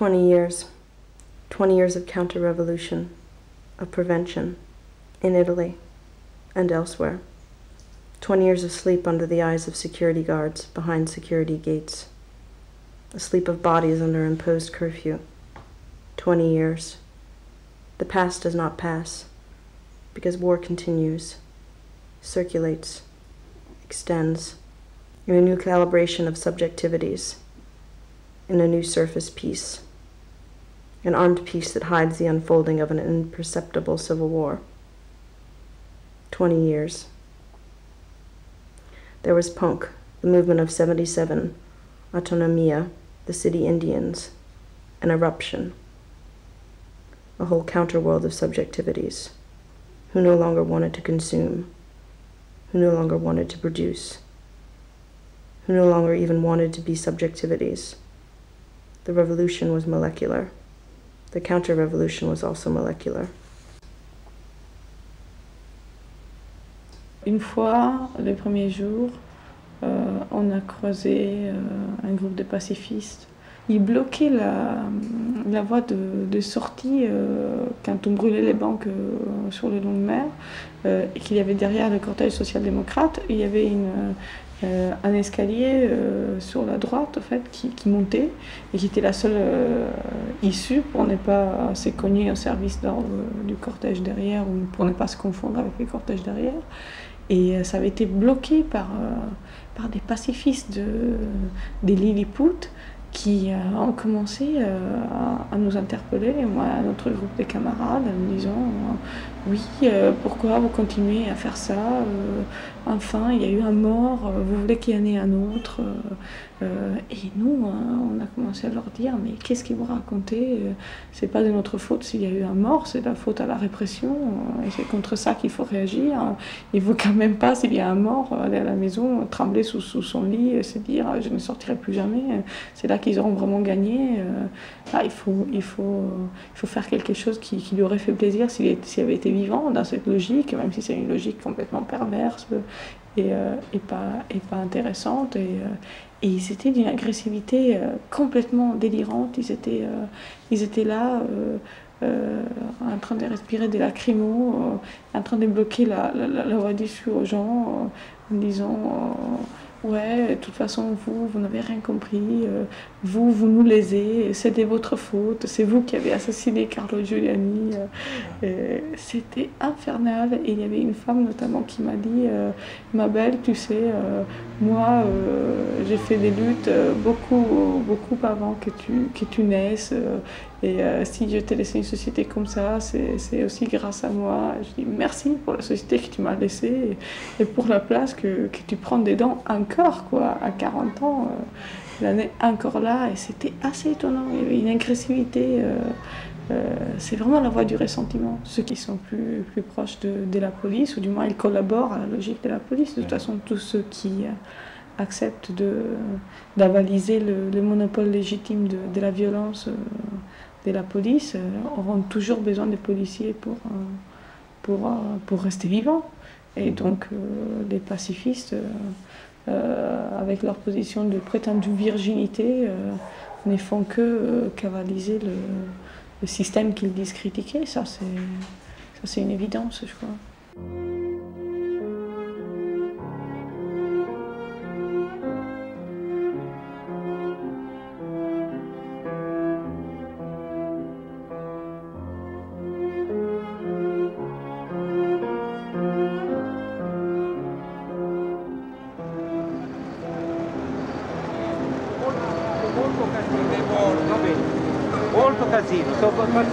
20 years. 20 years of counter-revolution, of prevention, in Italy and elsewhere. 20 years of sleep under the eyes of security guards behind security gates. A sleep of bodies under imposed curfew. 20 years. The past does not pass, because war continues, circulates, extends, in a new calibration of subjectivities, in a new surface peace, an armed peace that hides the unfolding of an imperceptible civil war. 20 years. There was Punk, the movement of 77, Autonomia, the city Indians, an eruption, a whole counterworld of subjectivities, who no longer wanted to consume, who no longer wanted to produce, who no longer even wanted to be subjectivities. The revolution was molecular. The counter-revolution was also molecular. Une fois, les premiers jours, on a croisé un groupe de pacifistes. Ils bloquaient la voie de sortie quand on brûlait les banques sur le long de mer et qu'il y avait derrière le cortège social-démocrate, il y avait un escalier sur la droite en fait, qui montait et qui était la seule issue pour ne pas se cogner au service d'ordre du cortège derrière ou pour ne pas se confondre avec le cortège derrière. Et ça avait été bloqué par des pacifistes des Lilliput qui ont commencé à nous interpeller, moi et à notre groupe de camarades, en nous disant oui, pourquoi vous continuez à faire ça, enfin il y a eu un mort, vous voulez qu'il y en ait un autre, et nous on a commencé à leur dire mais qu'est-ce que vous racontez, c'est pas de notre faute s'il y a eu un mort, c'est la faute à la répression, et c'est contre ça qu'il faut réagir, il faut quand même pas s'il y a un mort aller à la maison, trembler sous son lit et se dire je ne sortirai plus jamais, c'est là qu'ils auront vraiment gagné, là, il faut faire quelque chose qui lui aurait fait plaisir s'il avait été vivant dans cette logique, même si c'est une logique complètement perverse et pas intéressante. Et c'était d'une agressivité complètement délirante. Ils étaient là en train de respirer des lacrymos, en train de bloquer la voie d'issue aux gens, en disant ouais, de toute façon, vous n'avez rien compris, vous nous lésez, c'était votre faute, c'est vous qui avez assassiné Carlo Giuliani. C'était infernal. Et il y avait une femme notamment qui m'a dit ma belle, tu sais, moi j'ai fait des luttes beaucoup avant que tu naisses. Et si je t'ai laissé une société comme ça, c'est aussi grâce à moi. Je dis merci pour la société que tu m'as laissée et pour la place que tu prends dedans encore, quoi. À 40 ans, il en est encore là et c'était assez étonnant. Il y avait une agressivité. C'est vraiment la voie du ressentiment. Ceux qui sont plus proches de la police, ou du moins ils collaborent à la logique de la police. De toute façon, tous ceux qui acceptent d'avaliser le monopole légitime de la violence de la police auront toujours besoin des policiers pour rester vivants. Et donc les pacifistes, avec leur position de prétendue virginité, ne font que cavaliser le système qu'ils disent critiquer. Ça c'est une évidence, je crois. Molto casino, sto per fare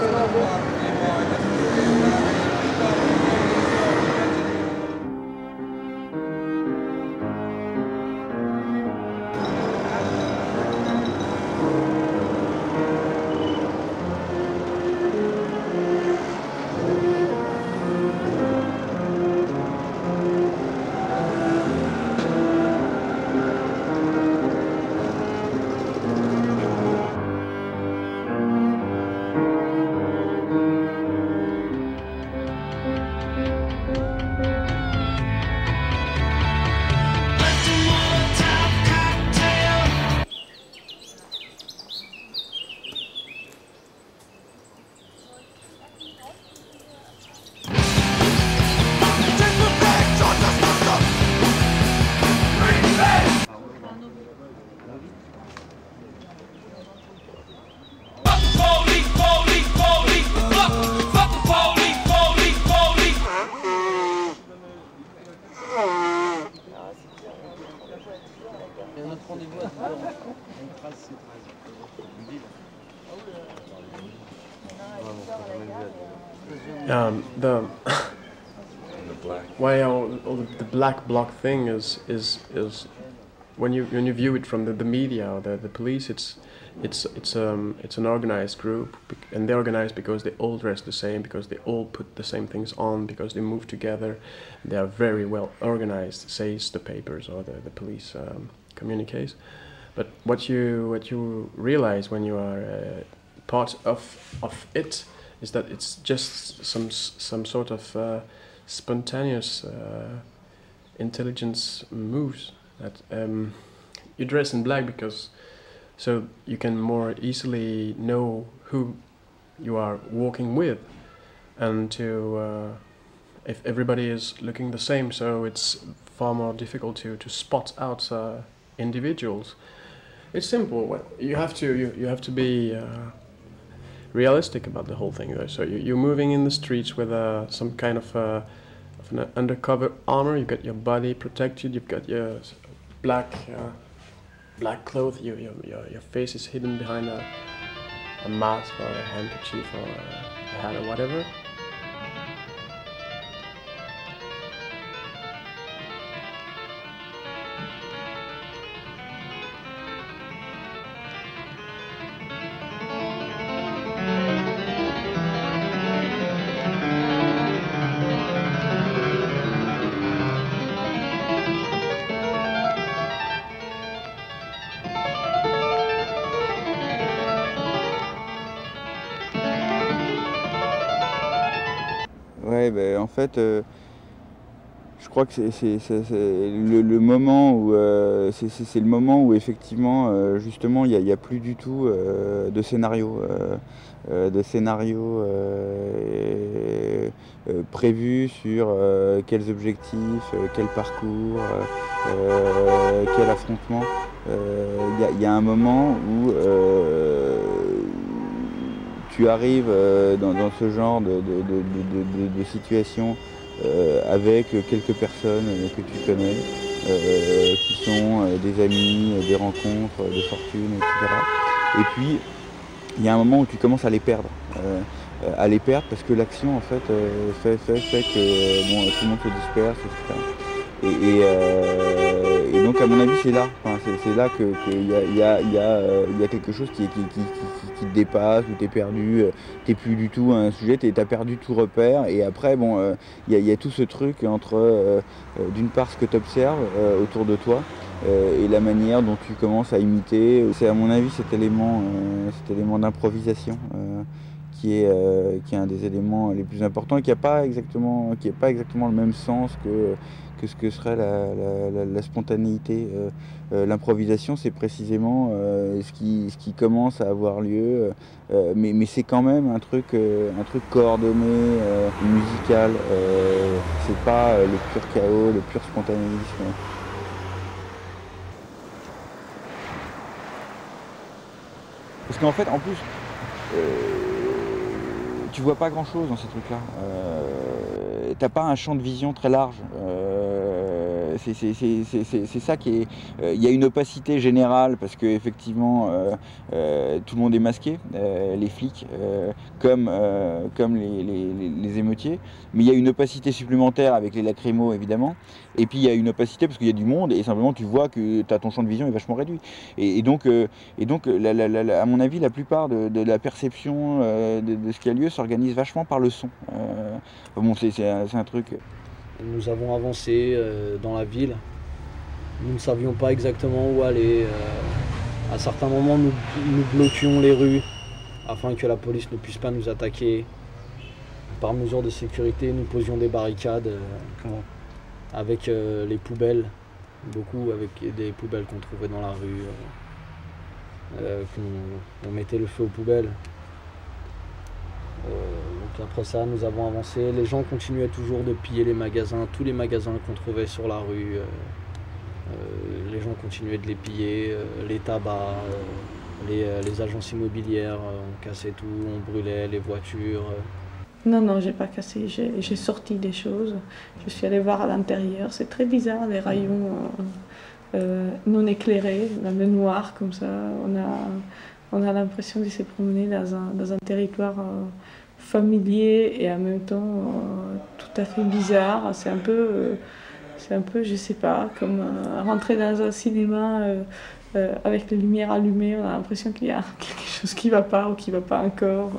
The why all the black bloc thing is when you view it from the media or the police, it's an organized group, and they're organized because they all dress the same, because they all put the same things on, because they move together. They are very well organized, says the papers or the police communiques. But what you realize when you are part of it is that it's just some sort of spontaneous intelligence moves. That you dress in black because so you can more easily know who you are walking with, and to if everybody is looking the same, so it's far more difficult to spot out individuals. It's simple. Well, you have to be realistic about the whole thing, though. So you're moving in the streets with some kind of an undercover armor. You've got your body protected. You've got your black clothes. Your face is hidden behind a mask or a handkerchief or a hat or whatever. Ouais, ben, en fait, je crois que c'est le moment où c'est le moment où effectivement, justement, il y a plus du tout de scénario, prévus sur quels objectifs, quel parcours, quel affrontement. Il y a un moment où tu arrives dans ce genre de situation avec quelques personnes que tu connais, qui sont des amis, des rencontres, des fortunes, etc. Et puis, il y a un moment où tu commences à les perdre. Parce que l'action, en fait, fait que bon, tout le monde se disperse, etc. Et donc, à mon avis, c'est là. Enfin, c'est là qu'il y a quelque chose qui te dépasse, où tu es perdu, tu n'es plus du tout un sujet, tu as perdu tout repère. Et après, bon, il y a tout ce truc entre, d'une part, ce que tu observes autour de toi et la manière dont tu commences à imiter. C'est, à mon avis, cet élément d'improvisation qui est un des éléments les plus importants et qui n'a pas exactement le même sens que ce que serait la spontanéité. L'improvisation, c'est précisément ce qui commence à avoir lieu, mais c'est quand même un truc coordonné, musical. C'est pas le pur chaos, le pur spontanéisme. Parce qu'en fait, en plus, tu vois pas grand chose dans ces trucs-là. T'as pas un champ de vision très large. C'est ça qui est. Il y a une opacité générale parce que effectivement tout le monde est masqué, les flics comme les émeutiers. Mais il y a une opacité supplémentaire avec les lacrymos évidemment. Et puis il y a une opacité parce qu'il y a du monde et simplement tu vois que ton champ de vision est vachement réduit. Et donc à mon avis la plupart de la perception de ce qui a lieu s'organise vachement par le son. Bon, c'est un truc. Nous avons avancé dans la ville. Nous ne savions pas exactement où aller. À certains moments, nous bloquions les rues afin que la police ne puisse pas nous attaquer. Par mesure de sécurité, nous posions des barricades avec les poubelles, beaucoup avec des poubelles qu'on trouvait dans la rue. On mettait le feu aux poubelles. Donc après ça, nous avons avancé. Les gens continuaient toujours de piller les magasins, tous les magasins qu'on trouvait sur la rue. Les gens continuaient de les piller, les tabacs, les agences immobilières, on cassait tout, on brûlait les voitures. Non, j'ai pas cassé, j'ai sorti des choses. Je suis allée voir à l'intérieur. C'est très bizarre, les rayons non éclairés, dans le noir comme ça. On a l'impression de se promener dans un territoire familier et en même temps tout à fait bizarre. C'est un peu, je sais pas, comme rentrer dans un cinéma avec les lumières allumées. On a l'impression qu'il y a quelque chose qui va pas ou qui va pas encore.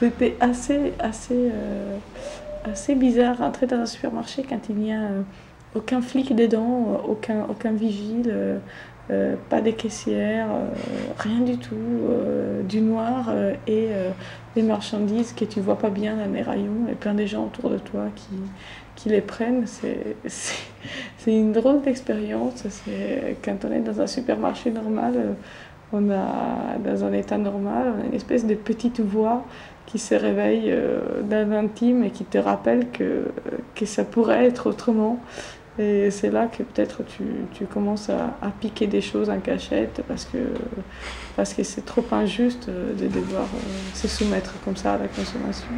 C'était assez bizarre rentrer dans un supermarché quand il n'y a aucun flic dedans, aucun vigile, pas de caissière, rien du tout, du noir et des marchandises que tu vois pas bien dans les rayons et plein de gens autour de toi qui les prennent. C'est une drôle d'expérience. Quand on est dans un supermarché normal, on a, dans un état normal, on a une espèce de petite voix qui se réveille dans l'intime et qui te rappelle que ça pourrait être autrement. Et c'est là que peut-être tu commences à piquer des choses en cachette parce que c'est trop injuste de devoir se soumettre comme ça à la consommation.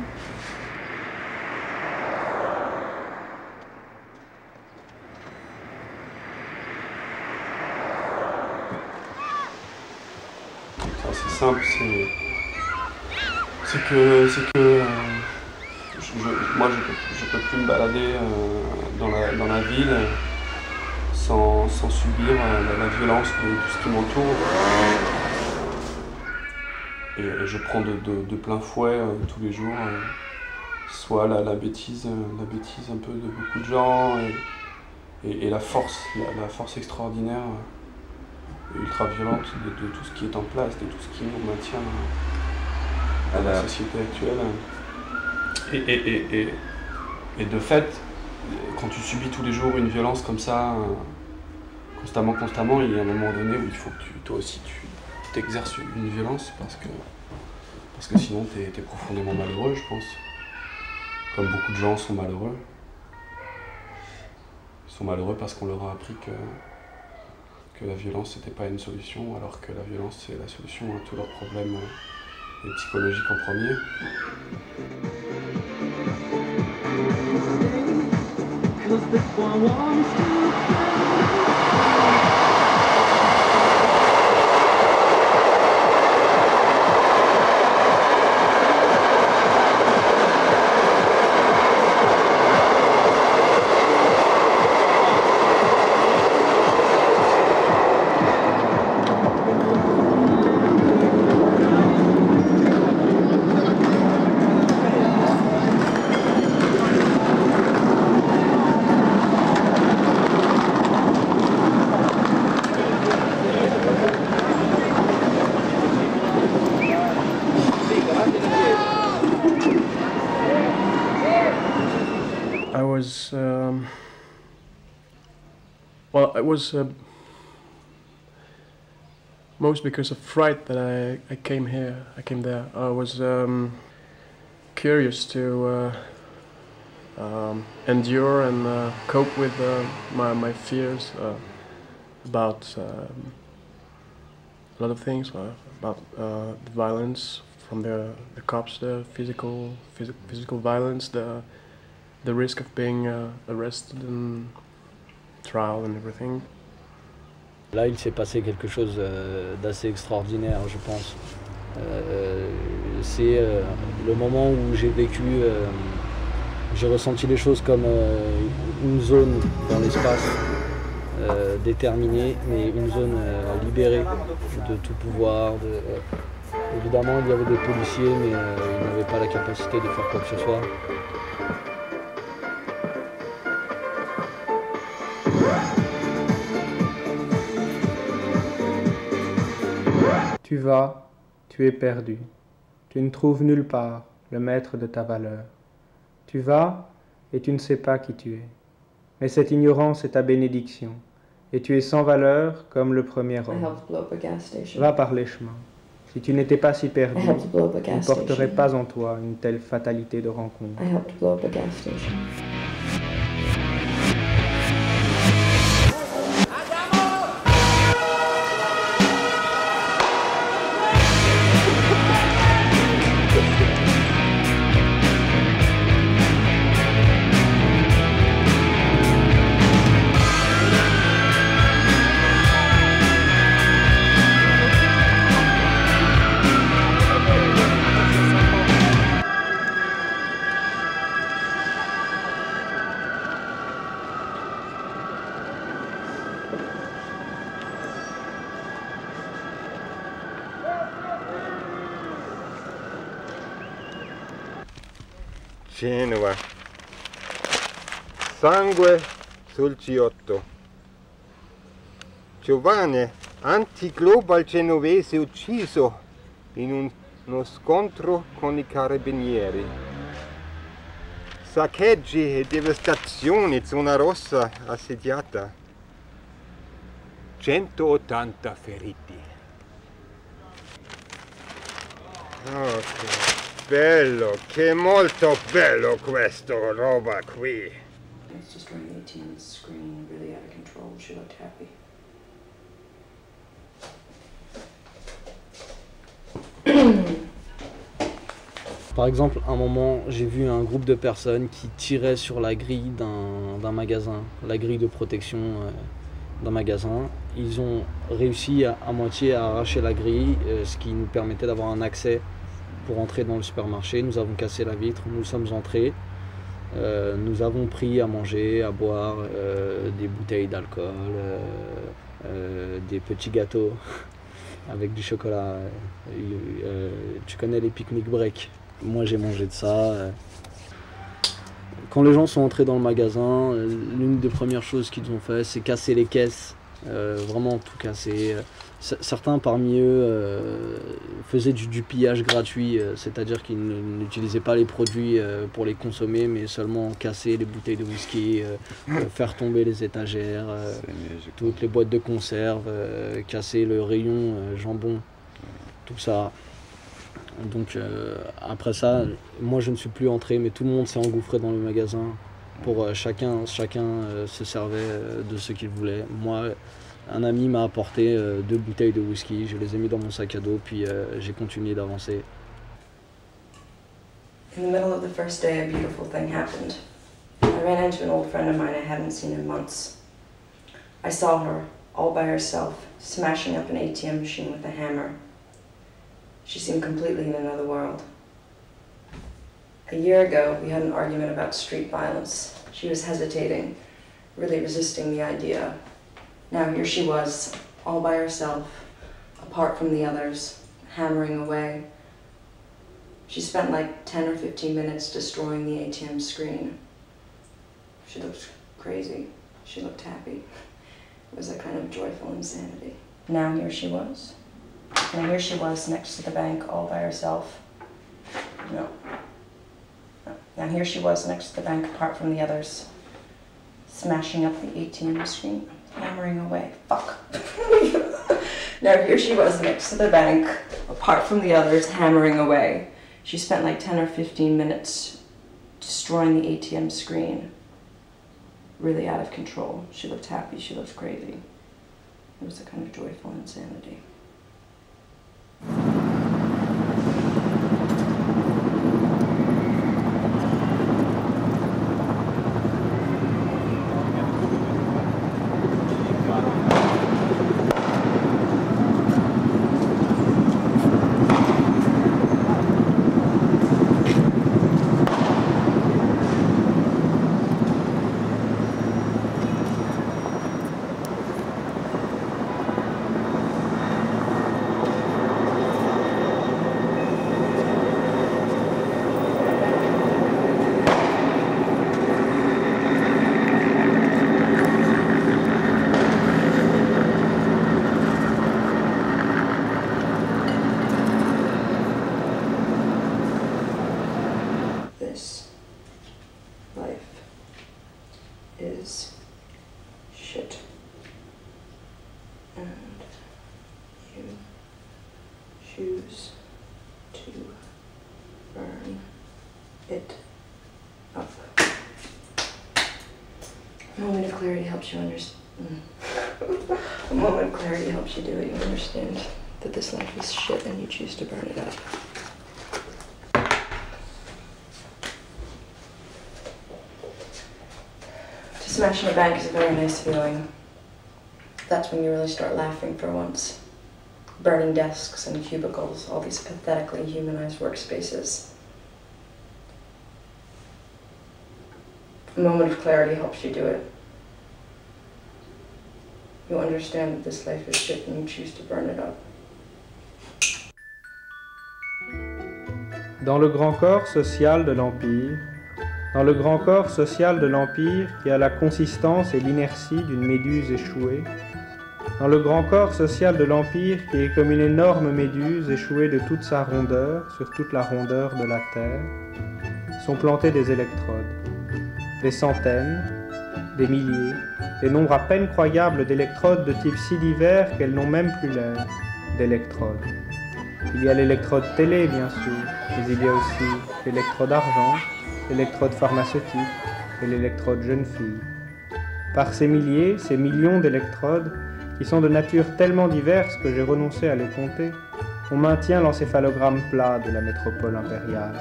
C'est simple, c'est que moi je peux plus me balader dans la ville sans subir la violence de tout ce qui m'entoure. Et je prends de plein fouet tous les jours, soit la bêtise un peu de beaucoup de gens et la force extraordinaire, ultra violente de tout ce qui est en place, de tout ce qui nous maintient à la société actuelle. Et de fait, quand tu subis tous les jours une violence comme ça, constamment, il y a un moment donné où il faut que toi aussi tu t'exerces une violence parce que sinon t'es profondément malheureux, je pense. Comme beaucoup de gens sont malheureux. Ils sont malheureux parce qu'on leur a appris que la violence n'était pas une solution, alors que la violence c'est la solution à tous leurs problèmes psychologiques en premier. It was most because of fright that I came here. I came there. I was curious to endure and cope with my fears about a lot of things, about the violence from the cops, the physical violence, the risk of being arrested and trial and everything. Là, il s'est passé quelque chose d'assez extraordinaire, je pense. C'est le moment où j'ai vécu, j'ai ressenti les choses comme une zone dans l'espace déterminée, mais une zone libérée de tout pouvoir. Évidemment, il y avait des policiers, mais ils n'avaient pas la capacité de faire quoi que ce soit. Tu vas, tu es perdu. Tu ne trouves nulle part le maître de ta valeur. Tu vas et tu ne sais pas qui tu es. Mais cette ignorance est ta bénédiction. Et tu es sans valeur comme le premier homme. Va par les chemins. Si tu n'étais pas si perdu, tu ne porterais pas en toi une telle fatalité de rencontre. Genova. Sangue sul G8. Giovane, antiglobal genovese ucciso in uno scontro con i carabinieri. Saccheggi e devastazioni, zona rossa assediata. 180 feriti. Oh, che bello, che molto bello questo roba qui. It's just running the ATM screen really out of control. She looked happy. Par exemple, à un moment, j'ai vu un groupe de personnes qui tiraient sur la grille d'un magasin, la grille de protection d'un magasin. Ils ont réussi à moitié à arracher la grille, ce qui nous permettait d'avoir un accès pour entrer dans le supermarché. Nous avons cassé la vitre, nous sommes entrés. Nous avons pris à manger, à boire, des bouteilles d'alcool, des petits gâteaux avec du chocolat. Tu connais les pique-nique break? Moi j'ai mangé de ça. Quand les gens sont entrés dans le magasin, l'une des premières choses qu'ils ont fait, c'est casser les caisses. Vraiment tout casser. Certains parmi eux faisaient du pillage gratuit, c'est-à-dire qu'ils n'utilisaient pas les produits pour les consommer, mais seulement casser les bouteilles de whisky, faire tomber les étagères, toutes les boîtes de conserve, casser le rayon jambon, tout ça. Donc après ça, moi je ne suis plus entré, mais tout le monde s'est engouffré dans le magasin. Pour chacun se servait de ce qu'il voulait. Moi, un ami m'a apporté 2 bouteilles de whisky, je les ai mis dans mon sac à dos, puis j'ai continué d'avancer. In the middle of the first day, a beautiful thing happened. I ran into an old friend of mine I hadn't seen in months. I saw her, all by herself, smashing up an ATM machine with a hammer. She seemed completely in another world. A year ago, we had an argument about street violence. She was hesitating, really resisting the idea. Now here she was, all by herself, apart from the others, hammering away. She spent like 10 or 15 minutes destroying the ATM screen. She looked crazy. She looked happy. It was a kind of joyful insanity. Now here she was. Now here she was next to the bank, all by herself. No. Now here she was next to the bank, apart from the others, smashing up the ATM screen, hammering away. Fuck. Now here she was next to the bank, apart from the others, hammering away. She spent like 10 or 15 minutes destroying the ATM screen, really out of control. She looked happy, she looked crazy. It was a kind of joyful insanity. Is shit, and you choose to burn it up. A moment of clarity helps you understand. A moment of clarity helps you do it. You understand that this life is shit and you choose to burn it up. Smashing a bank is a very nice feeling. That's when you really start laughing for once. Burning desks and cubicles, all these pathetically humanized workspaces. A moment of clarity helps you do it. You understand that this life is shit and you choose to burn it up. Dans le grand corps social de l'Empire, dans le grand corps social de l'Empire qui a la consistance et l'inertie d'une méduse échouée, dans le grand corps social de l'Empire qui est comme une énorme méduse échouée de toute sa rondeur sur toute la rondeur de la Terre, sont plantés des électrodes. Des centaines, des milliers, des nombres à peine croyables d'électrodes de type si divers qu'elles n'ont même plus l'air d'électrodes. Il y a l'électrode télé, bien sûr, mais il y a aussi l'électrode argent, l'électrode pharmaceutique et l'électrode jeune fille. Par ces milliers, ces millions d'électrodes, qui sont de nature tellement diverse que j'ai renoncé à les compter, on maintient l'encéphalogramme plat de la métropole impériale.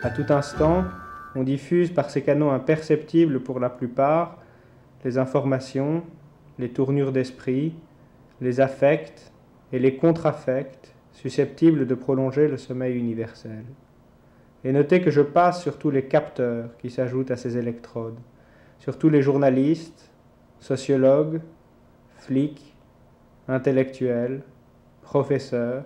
À tout instant, on diffuse par ces canaux imperceptibles pour la plupart les informations, les tournures d'esprit, les affects et les contre-affects susceptibles de prolonger le sommeil universel. Et notez que je passe sur tous les capteurs qui s'ajoutent à ces électrodes, sur tous les journalistes, sociologues, flics, intellectuels, professeurs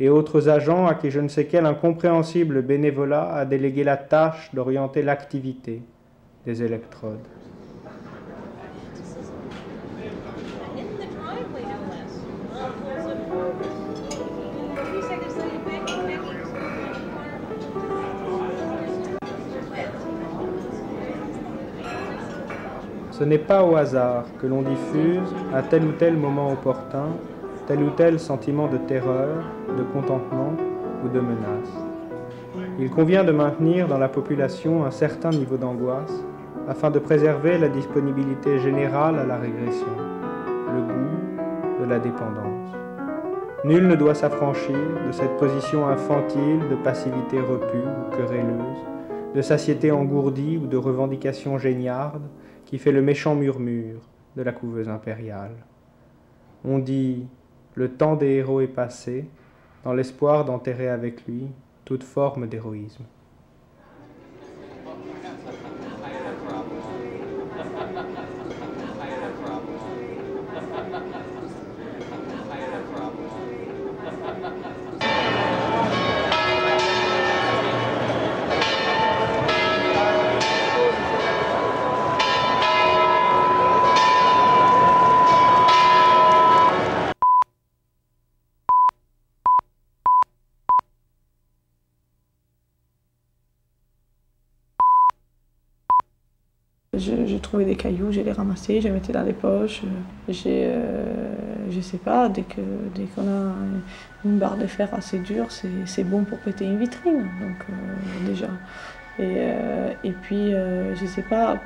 et autres agents à qui je ne sais quel incompréhensible bénévolat a délégué la tâche d'orienter l'activité des électrodes. Ce n'est pas au hasard que l'on diffuse, à tel ou tel moment opportun, tel ou tel sentiment de terreur, de contentement ou de menace. Il convient de maintenir dans la population un certain niveau d'angoisse afin de préserver la disponibilité générale à la régression, le goût de la dépendance. Nul ne doit s'affranchir de cette position infantile de passivité repue ou querelleuse, de satiété engourdie ou de revendication géniarde qui fait le méchant murmure de la couveuse impériale. On dit « le temps des héros est passé », dans l'espoir d'enterrer avec lui toute forme d'héroïsme. J'ai trouvé des cailloux, j'ai les ramassés, je les mettais dans les poches. Je sais pas, dès qu'on a une barre de fer assez dure, c'est bon pour péter une vitrine, donc déjà. Et puis, je sais pas,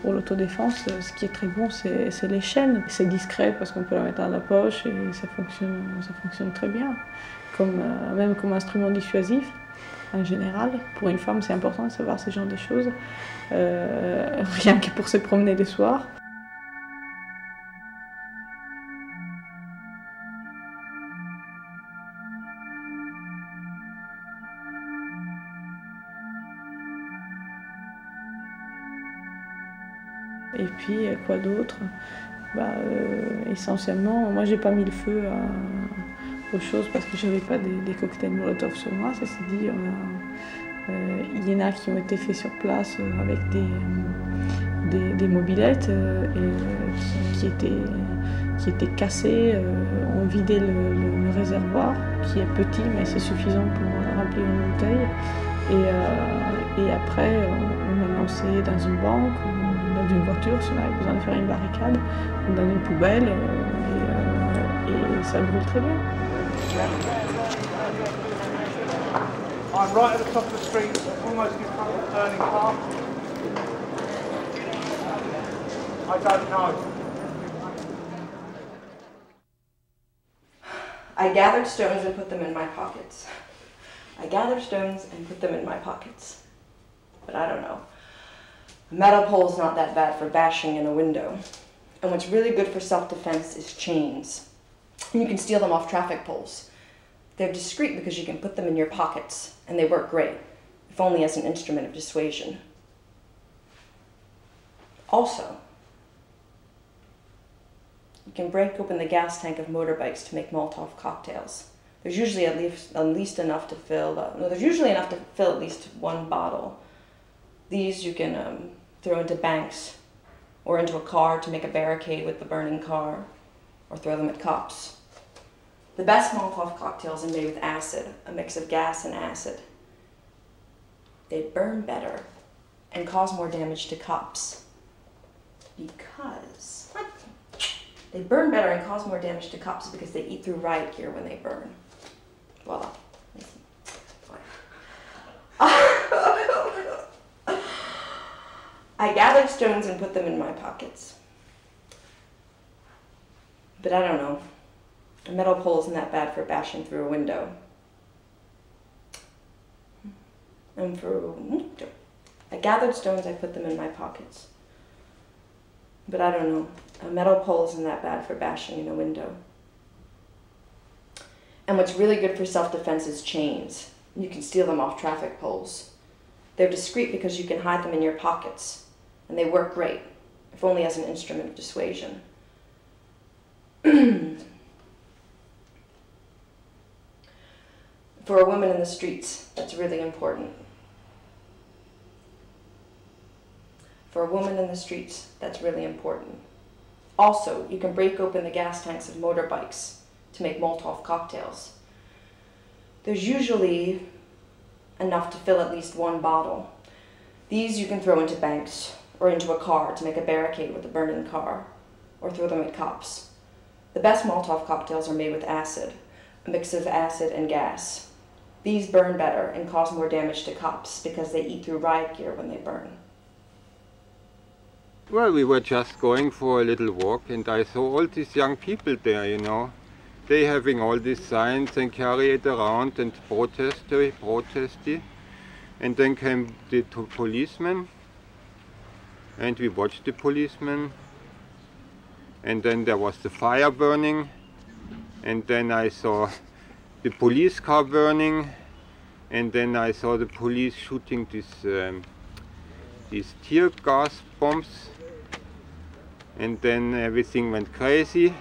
pour l'autodéfense, ce qui est très bon, c'est les chaînes. C'est discret parce qu'on peut la mettre dans la poche et ça fonctionne très bien, même comme instrument dissuasif. En général, pour une femme, c'est important de savoir ce genre de choses, rien que pour se promener le soir. Et puis, quoi d'autre? Essentiellement, moi, j'ai pas mis le feu aux choses parce que j'avais pas des cocktails Molotov sur moi. Ceci dit, il y en a qui ont été faits sur place avec des mobylettes qui étaient cassées. On vidait le réservoir qui est petit mais c'est suffisant pour remplir une bouteille. Et après, on a lancé dans une banque, dans une voiture si on avait besoin de faire une barricade, ou dans une poubelle et ça brûle très bien. I'm right at the top of the street, almost in front of the turning car. I don't know. I gathered stones and put them in my pockets. I gathered stones and put them in my pockets. But I don't know. A metal pole's not that bad for bashing in a window. And what's really good for self-defense is chains. And you can steal them off traffic poles. They're discreet because you can put them in your pockets, and they work great, if only as an instrument of dissuasion. Also, you can break open the gas tank of motorbikes to make Molotov cocktails. There's usually at least enough to fill. There's usually enough to fill at least one bottle. These you can throw into banks or into a car to make a barricade with the burning car, or throw them at cops. The best Molotov cocktails are made with acid, a mix of gas and acid. They burn better and cause more damage to cops because they burn better and cause more damage to cops because they eat through riot gear when they burn. Voila. I gathered stones and put them in my pockets. But I don't know. A metal pole isn't that bad for bashing through a window. I gathered stones, I put them in my pockets. But I don't know. A metal pole isn't that bad for bashing in a window. And what's really good for self-defense is chains. You can steal them off traffic poles. They're discreet because you can hide them in your pockets. And they work great, if only as an instrument of dissuasion. For a woman in the streets, that's really important. For a woman in the streets, that's really important. Also, you can break open the gas tanks of motorbikes to make Molotov cocktails. There's usually enough to fill at least one bottle. These you can throw into banks or into a car to make a barricade with a burning car, or throw them at cops. The best Molotov cocktails are made with acid, a mix of acid and gas. These burn better and cause more damage to cops because they eat through riot gear when they burn. Well, we were just going for a little walk and I saw all these young people there, you know. They having all these signs and carry it around and protesty. And then came the two policemen and we watched the policemen. And then there was the fire burning. And then I saw the police car burning. And then I saw the police shooting these tear gas bombs. And then everything went crazy.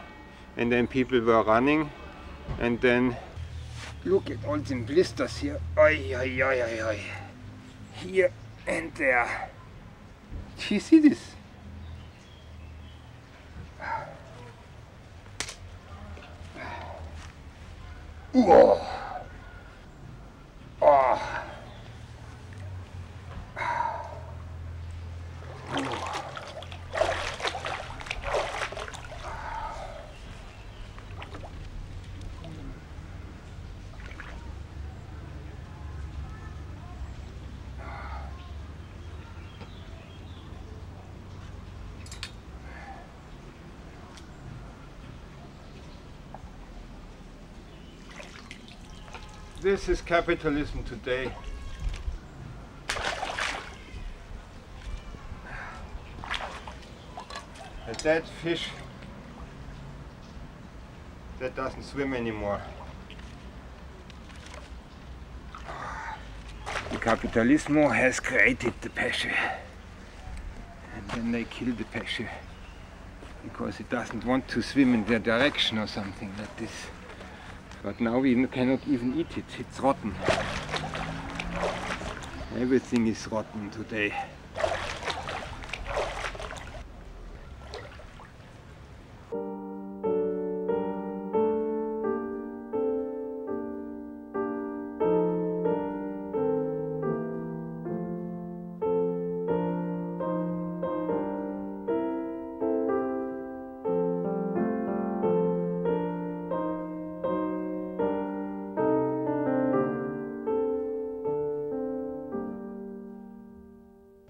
And then people were running. And then look at all the blisters here. Oi, oi, oi, oi, oi. Here and there. Do you see this? Whoa. Oh. This is capitalism today. A dead fish that doesn't swim anymore. The capitalismo has created the pesce. And then they kill the pesce because it doesn't want to swim in their direction or something like this. But now we cannot even eat it, it's rotten. Everything is rotten today.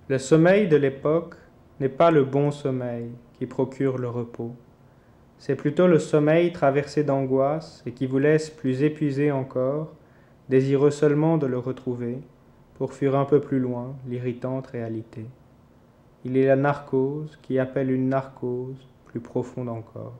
Le sommeil de l'époque n'est pas le bon sommeil qui procure le repos. C'est plutôt le sommeil traversé d'angoisse et qui vous laisse plus épuisé encore, désireux seulement de le retrouver, pour fuir un peu plus loin l'irritante réalité. Il est la narcose qui appelle une narcose plus profonde encore.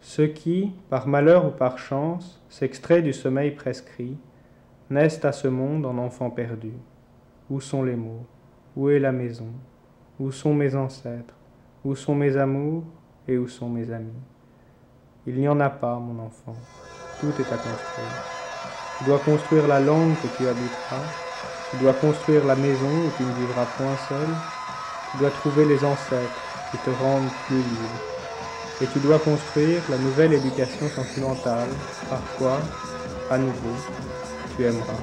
Ceux qui, par malheur ou par chance, s'extraient du sommeil prescrit, naissent à ce monde en enfants perdus. Où sont les mots? Où est la maison? Où sont mes ancêtres? Où sont mes amours et où sont mes amis? Il n'y en a pas, mon enfant. Tout est à construire. Tu dois construire la langue que tu habiteras. Tu dois construire la maison où tu ne vivras point seul. Tu dois trouver les ancêtres qui te rendent plus libre. Et tu dois construire la nouvelle éducation sentimentale, par quoi, à nouveau, tu aimeras.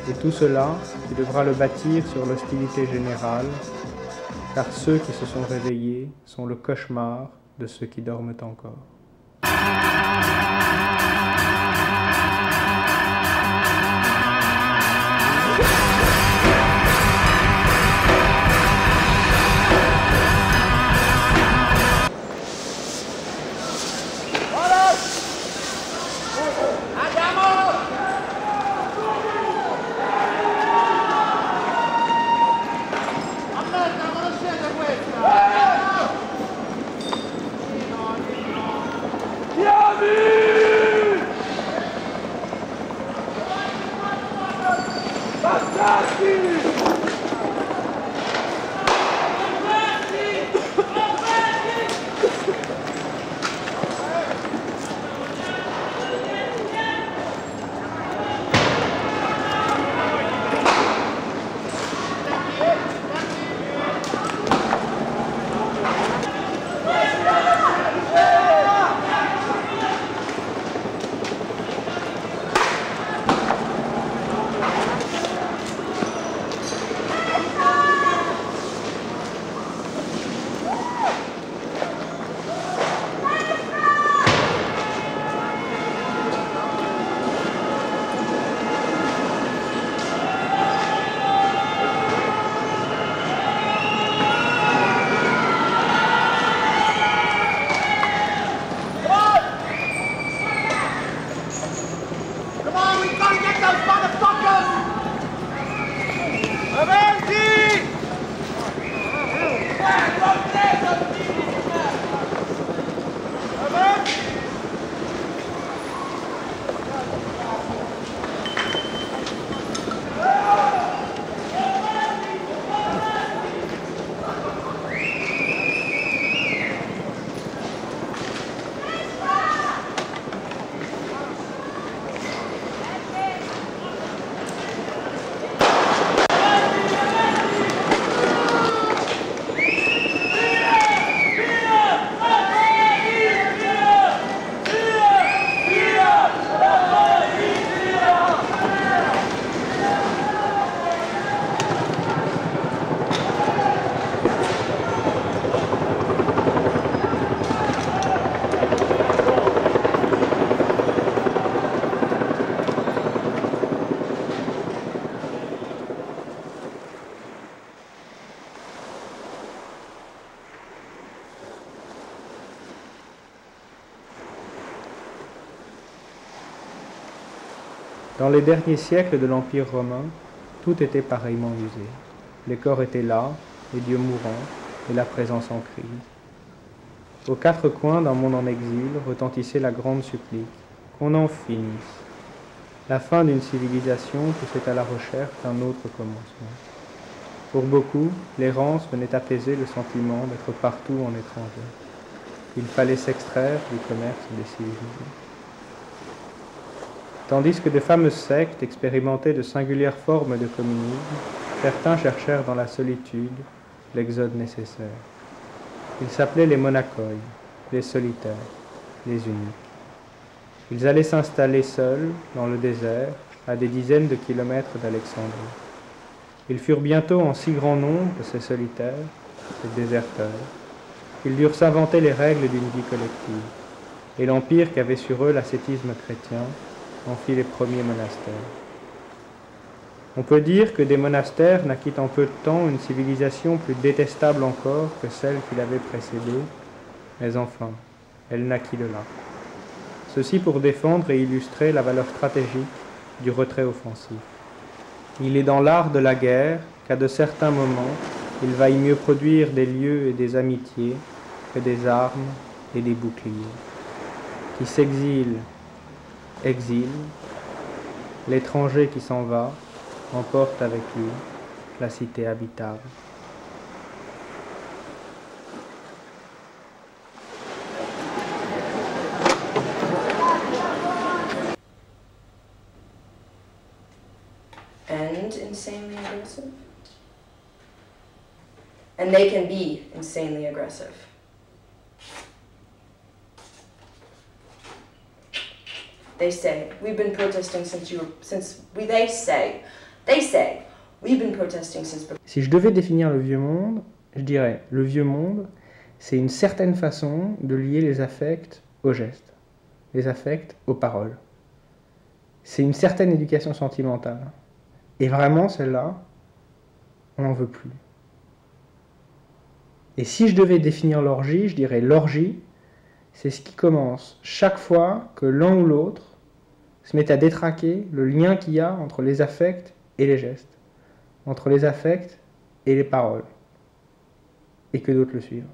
Et tout cela, tu devras le bâtir sur l'hostilité générale, car ceux qui se sont réveillés sont le cauchemar de ceux qui dorment encore. Dans les derniers siècles de l'Empire romain, tout était pareillement usé. Les corps étaient là, les dieux mourants, et la présence en crise. Aux quatre coins d'un monde en exil retentissait la grande supplique, qu'on en finisse. La fin d'une civilisation poussait à la recherche d'un autre commencement. Pour beaucoup, l'errance venait apaiser le sentiment d'être partout en étranger. Il fallait s'extraire du commerce des civilisations. Tandis que de fameuses sectes expérimentaient de singulières formes de communisme, certains cherchèrent dans la solitude l'exode nécessaire. Ils s'appelaient les monachoi, les solitaires, les uniques. Ils allaient s'installer seuls dans le désert, à des dizaines de kilomètres d'Alexandrie. Ils furent bientôt en si grand nombre, ces solitaires, ces déserteurs, qu'ils durent s'inventer les règles d'une vie collective, et l'empire qu'avait sur eux l'ascétisme chrétien en fit les premiers monastères. On peut dire que des monastères naquit en peu de temps une civilisation plus détestable encore que celle qui l'avait précédée, mais enfin, elle naquit de là. Ceci pour défendre et illustrer la valeur stratégique du retrait offensif. Il est dans l'art de la guerre qu'à de certains moments, il vaille mieux produire des lieux et des amitiés que des armes et des boucliers. Qui s'exile, exile, l'étranger qui s'en va emporte avec lui la cité habitable. insanely aggressive. And they can be insanely aggressive. They say, we've been protesting since they say, we've been protesting since... Si je devais définir le vieux monde, je dirais, le vieux monde, c'est une certaine façon de lier les affects aux gestes, les affects aux paroles. C'est une certaine éducation sentimentale. Et vraiment, celle-là, on n'en veut plus. Et si je devais définir l'orgie, je dirais l'orgie, c'est ce qui commence chaque fois que l'un ou l'autre se met à détraquer le lien qu'il y a entre les affects et les gestes, entre les affects et les paroles, et que d'autres le suivent.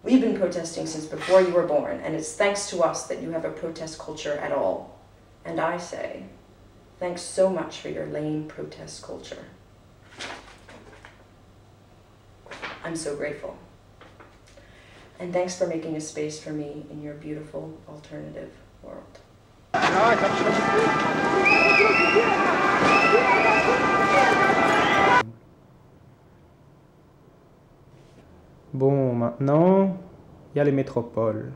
We've been protesting since before you were born, and it's thanks to us that you have a protest culture at all. And I say, thanks so much for your lame protest culture. I'm so grateful. And thanks for making a space for me in your beautiful alternative world. Bon, maintenant, il y a les métropoles.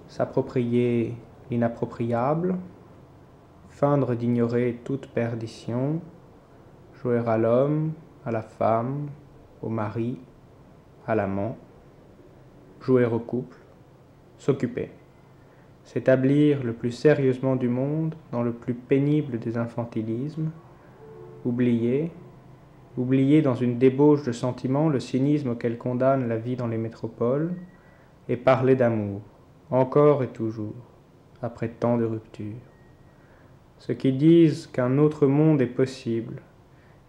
S'approprier l'inappropriable, feindre d'ignorer toute perdition, jouer à l'homme, à la femme, au mari, à l'amant, jouer au couple, s'occuper, s'établir le plus sérieusement du monde dans le plus pénible des infantilismes, oublier dans une débauche de sentiments le cynisme auquel condamne la vie dans les métropoles, et parler d'amour, encore et toujours, après tant de ruptures. Ceux qui disent qu'un autre monde est possible,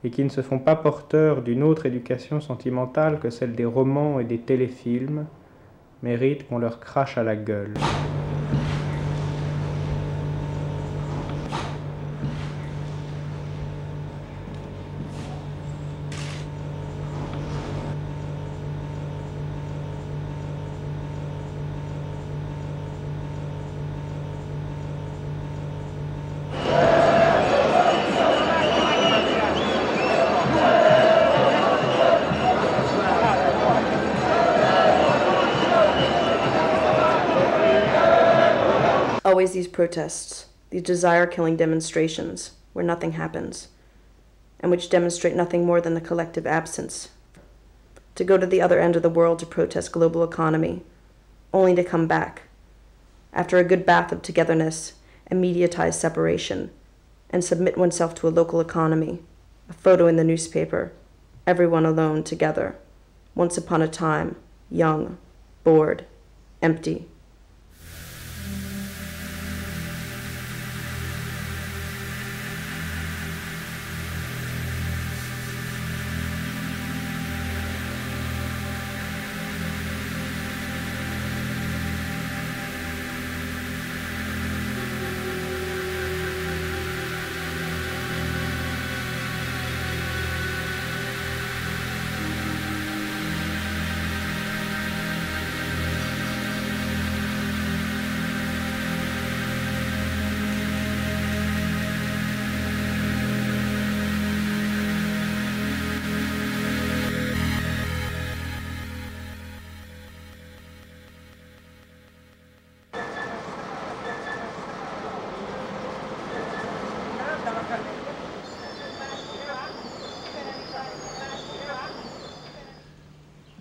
et qui ne se font pas porteurs d'une autre éducation sentimentale que celle des romans et des téléfilms, méritent qu'on leur crache à la gueule. Always these protests, these desire-killing demonstrations, where nothing happens, and which demonstrate nothing more than the collective absence. To go to the other end of the world to protest global economy, only to come back, after a good bath of togetherness and mediatized separation, and submit oneself to a local economy, a photo in the newspaper, everyone alone together, once upon a time, young, bored, empty.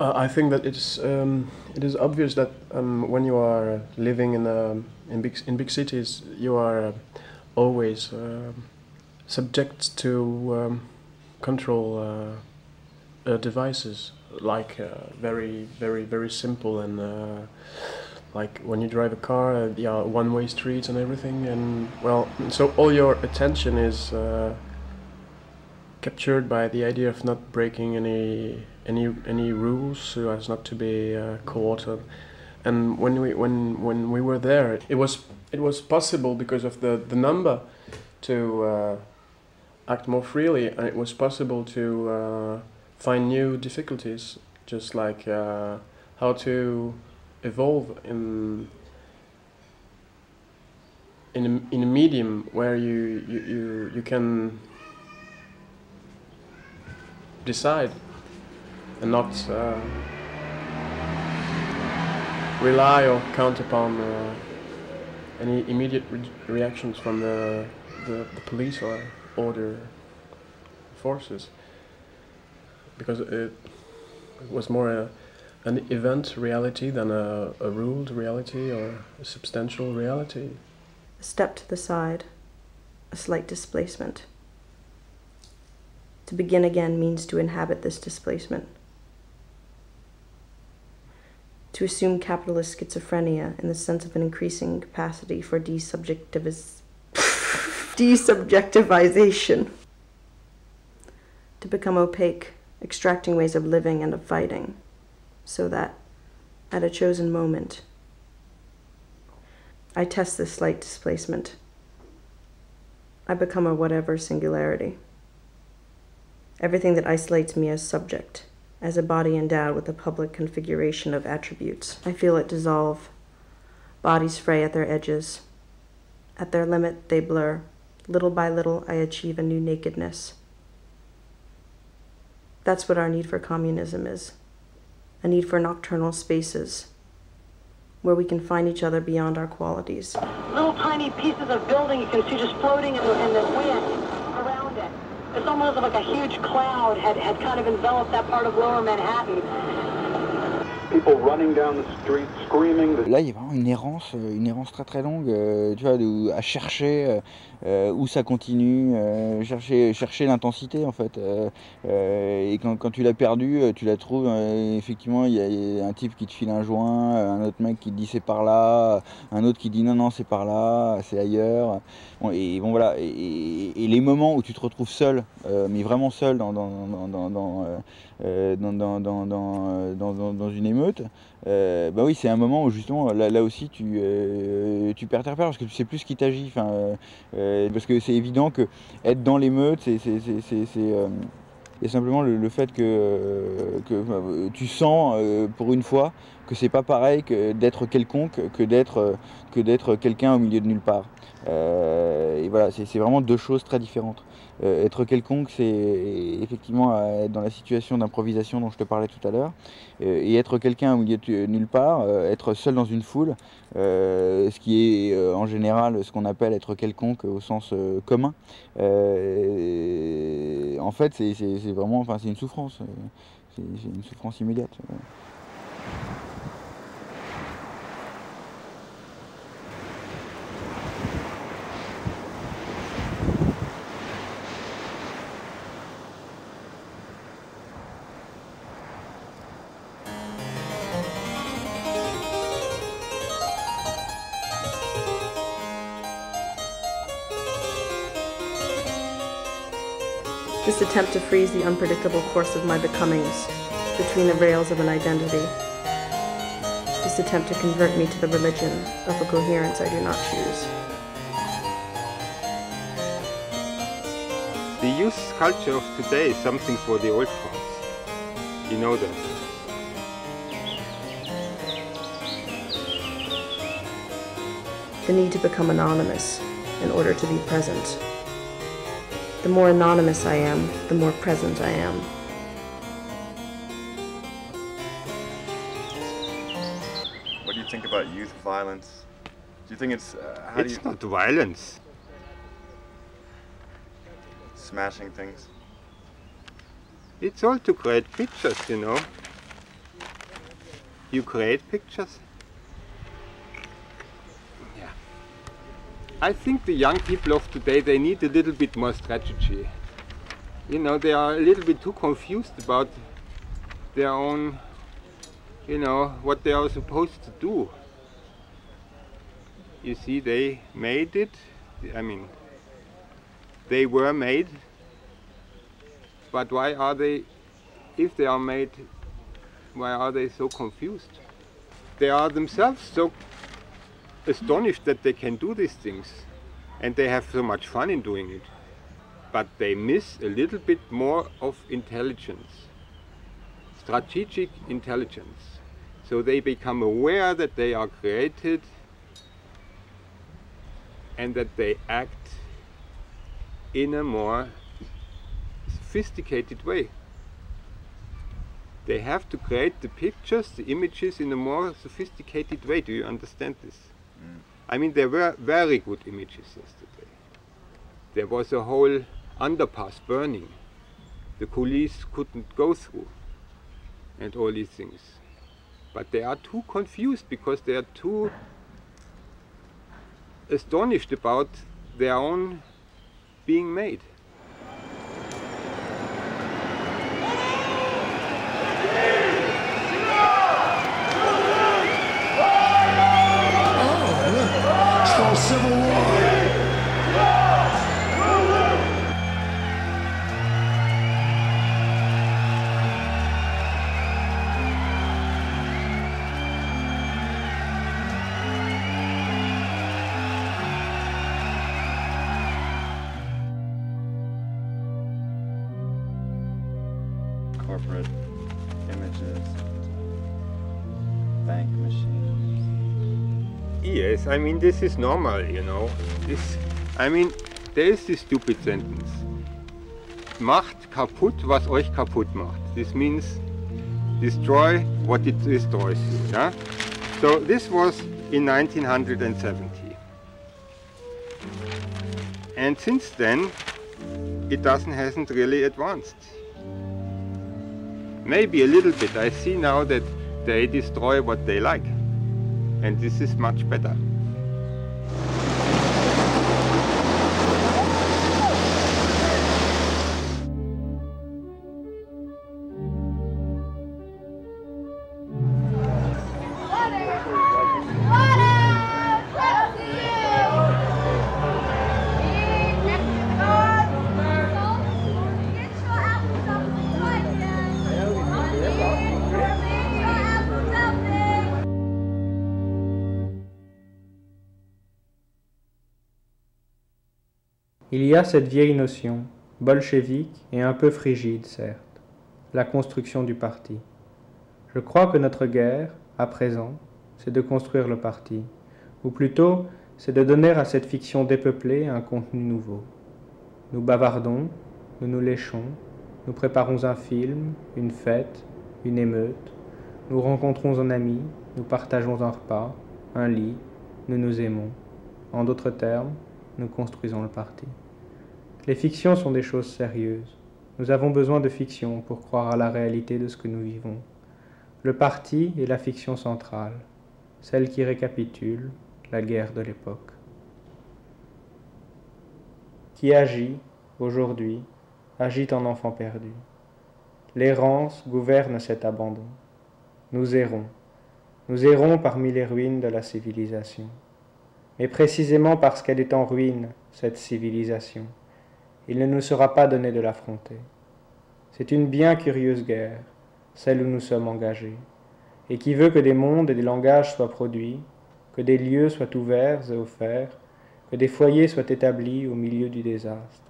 I think that it is obvious that when you are living in big cities, you are always subject to control devices, like very simple, and like when you drive a car, there are one-way streets and everything, and well, so all your attention is captured by the idea of not breaking any rules so as not to be caught. And when we were there, it was possible because of the number to act more freely, and it was possible to find new difficulties, just like how to evolve in a medium where you can decide and not rely or count upon any immediate reactions from the police or order forces, because it was more an event reality than a ruled reality or a substantial reality. A step to the side, a slight displacement. To begin again means to inhabit this displacement. To assume capitalist schizophrenia in the sense of an increasing capacity for desubjectivization. To become opaque, extracting ways of living and of fighting, so that, at a chosen moment, I test this slight displacement. I become a whatever singularity. Everything that isolates me as subject, as a body endowed with a public configuration of attributes. I feel it dissolve. Bodies fray at their edges. At their limit, they blur. Little by little, I achieve a new nakedness. That's what our need for communism is. A need for nocturnal spaces, where we can find each other beyond our qualities. Little tiny pieces of building you can see just floating in the wind around it. It's almost like a huge cloud had kind of enveloped that part of lower Manhattan. People running down the street, screaming. Là, il y a vraiment une errance très très longue, tu vois, à chercher où ça continue, chercher l'intensité en fait. Et quand tu l'as perdu, tu la trouves, effectivement, il y a un type qui te file un joint, un autre mec qui te dit c'est par là, un autre qui dit non, c'est par là, c'est ailleurs. Bon, et bon voilà, et les moments où tu te retrouves seul, mais vraiment seul dans une émeute, bah oui, c'est un moment où justement là aussi tu perds tes repères parce que tu sais plus ce qui t'agit, parce que c'est évident que être dans l'émeute, c'est simplement le fait que tu sens pour une fois que c'est pas pareil que d'être quelconque que d'être quelqu'un au milieu de nulle part. Et voilà, c'est vraiment deux choses très différentes. Être quelconque, c'est effectivement être dans la situation d'improvisation dont je te parlais tout à l'heure, et être quelqu'un au milieu de nulle part, être seul dans une foule, ce qui est en général ce qu'on appelle être quelconque au sens commun. En fait, c'est vraiment, c'est une souffrance, c'est une souffrance immédiate. This attempt to freeze the unpredictable course of my becomings between the rails of an identity. This attempt to convert me to the religion of a coherence I do not choose. The youth culture of today is something for the old ones. You know that. The need to become anonymous in order to be present. The more anonymous I am, the more present I am. What do you think about youth violence? Do you think it's... It's not violence. Smashing things? It's all to create pictures, you know. You create pictures. I think the young people of today, they need a little bit more strategy. You know, they are a little bit too confused about their own, you know, what they are supposed to do. You see, they made it, I mean, they were made, but why are they, if they are made, why are they so confused? They are themselves so astonished that they can do these things, and they have so much fun in doing it, but they miss a little bit more of intelligence, strategic intelligence. So they become aware that they are created and that they act in a more sophisticated way. They have to create the pictures, the images in a more sophisticated way. Do you understand this? I mean, there were very good images yesterday. There was a whole underpass burning. The police couldn't go through, and all these things. But they are too confused because they are too astonished about their own being made. Civil War. Corporate images, bank machines. Yes, I mean, this is normal, you know. I mean, there is this stupid sentence. Macht kaputt, was euch kaputt macht. This means destroy what it destroys you. Yeah? So this was in 1970. And since then, it hasn't really advanced. Maybe a little bit. I see now that they destroy what they like. And this is much better. Il y a cette vieille notion, bolchevique et un peu frigide certes, la construction du parti. Je crois que notre guerre, à présent, c'est de construire le parti, ou plutôt c'est de donner à cette fiction dépeuplée un contenu nouveau. Nous bavardons, nous nous léchons, nous préparons un film, une fête, une émeute, nous rencontrons un ami, nous partageons un repas, un lit, nous nous aimons. En d'autres termes, nous construisons le parti. Les fictions sont des choses sérieuses. Nous avons besoin de fiction pour croire à la réalité de ce que nous vivons. Le parti est la fiction centrale, celle qui récapitule la guerre de l'époque. Qui agit, aujourd'hui, agit en enfant perdu. L'errance gouverne cet abandon. Nous errons parmi les ruines de la civilisation. Mais précisément parce qu'elle est en ruine, cette civilisation, il ne nous sera pas donné de l'affronter. C'est une bien curieuse guerre, celle où nous sommes engagés, et qui veut que des mondes et des langages soient produits, que des lieux soient ouverts et offerts, que des foyers soient établis au milieu du désastre.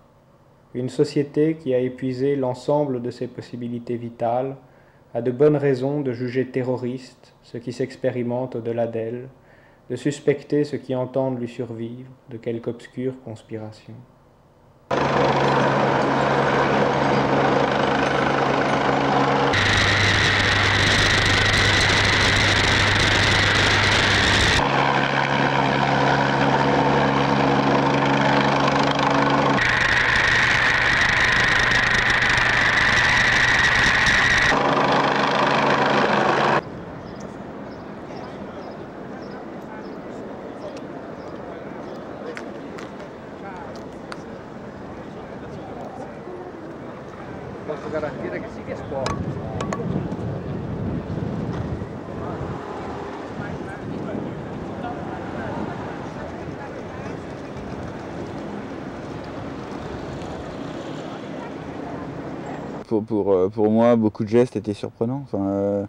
Une société qui a épuisé l'ensemble de ses possibilités vitales a de bonnes raisons de juger terroriste ce qui s'expérimente au-delà d'elle, de suspecter ceux qui entendent lui survivre de quelque obscure conspiration. Posso garantire che sì che si può. Pour moi, beaucoup de gestes étaient surprenants. Enfin,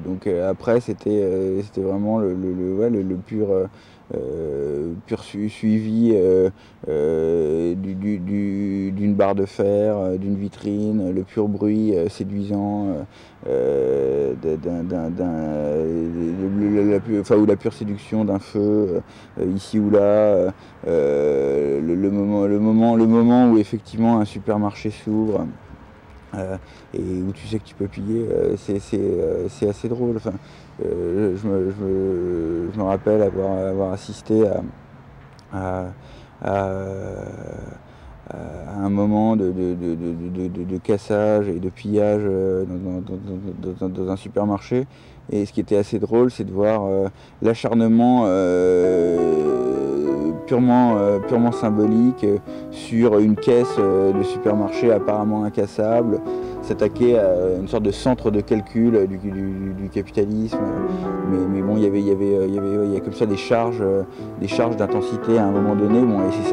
donc après, c'était vraiment le pur suivi d'une barre de fer, d'une vitrine, le pur bruit séduisant, ou la pure séduction d'un feu, ici ou là, le moment où effectivement un supermarché s'ouvre. Et où tu sais que tu peux piller, c'est assez drôle. Enfin, je me rappelle avoir assisté à un moment de cassage et de pillage dans un supermarché. Et ce qui était assez drôle, c'est de voir l'acharnement purement symbolique sur une caisse de supermarché apparemment incassable, s'attaquer à une sorte de centre de calcul du capitalisme. Mais bon, il y a comme ça des charges d'intensité à un moment donné. Bon, et c'est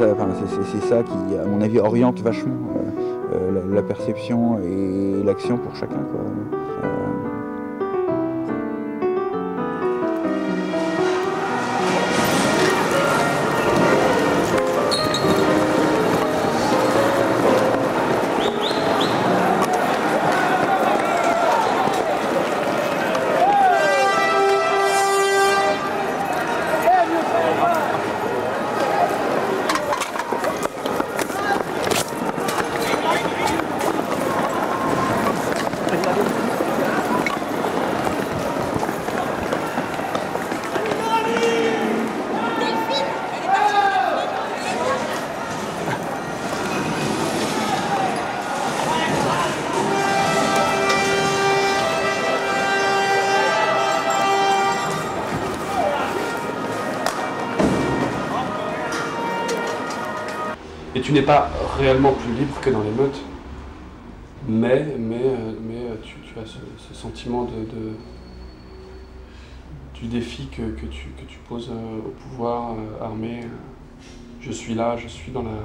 ça qui, à mon avis, oriente vachement la perception et l'action pour chacun, quoi. Et tu n'es pas réellement plus libre que dans l'émeute, mais tu as ce sentiment du défi que tu poses au pouvoir armé. Je suis là, je suis dans la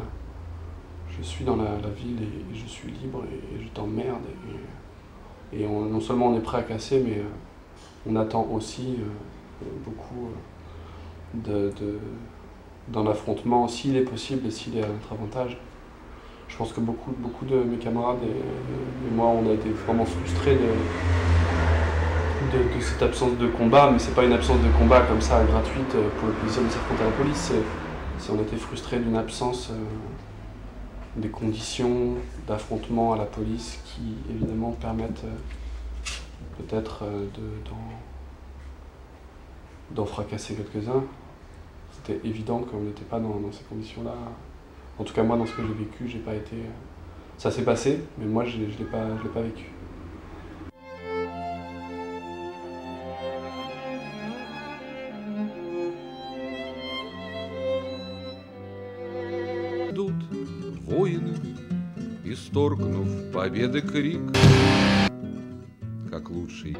ville et je suis libre et je t'emmerde. Et non seulement on est prêt à casser, mais on attend aussi beaucoup d'un affrontement, s'il est possible et s'il est à notre avantage. Je pense que beaucoup de mes camarades et moi, on a été vraiment frustrés de cette absence de combat, mais c'est pas une absence de combat comme ça, gratuite, pour le plaisir de s'affronter à la police. On a été frustrés d'une absence des conditions d'affrontement à la police qui, évidemment, permettent peut-être d'en fracasser quelques-uns. C'était évident qu'on n'était pas dans ces conditions-là. En tout cas, moi, dans ce que j'ai vécu, j'ai pas été... Ça s'est passé, mais moi, je l'ai pas vécu. Идут воины, исторгнув победы крик, как лучший.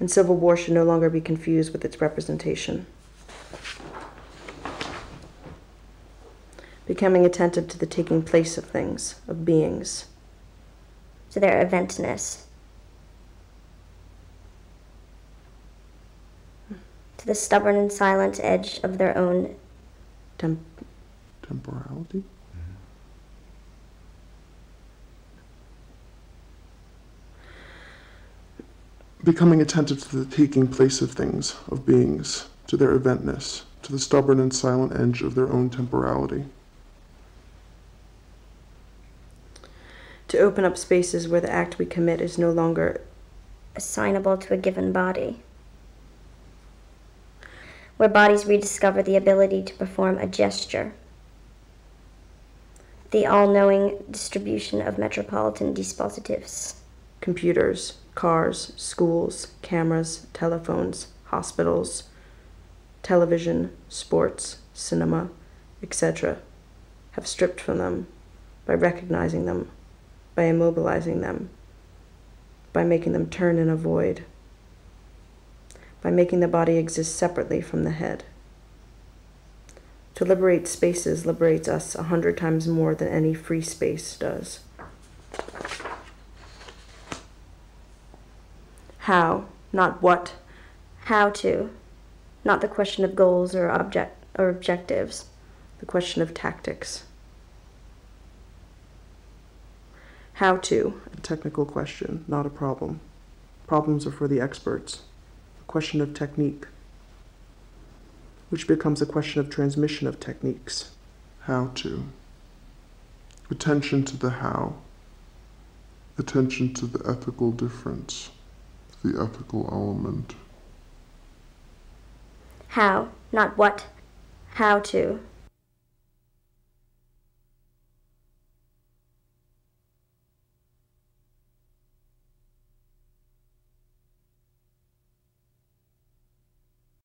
and civil war should no longer be confused with its representation. Becoming attentive to the taking place of things, of beings. To their eventness. To the stubborn and silent edge of their own temporality? Becoming attentive to the taking place of things, of beings, to their eventness, to the stubborn and silent edge of their own temporality. To open up spaces where the act we commit is no longer assignable to a given body. Where bodies rediscover the ability to perform a gesture. The all-knowing distribution of metropolitan dispositives. Computers, cars, schools, cameras, telephones, hospitals, television, sports, cinema, etc., have stripped from them by recognizing them, by immobilizing them, by making them turn and avoid, by making the body exist separately from the head. To liberate spaces liberates us 100 times more than any free space does. How, not what. How to, not the question of goals or objectives. The question of tactics. How to, a technical question, not a problem. Problems are for the experts. A question of technique, which becomes a question of transmission of techniques. How to. Attention to the how. Attention to the ethical difference, the ethical element. How, not what. How to.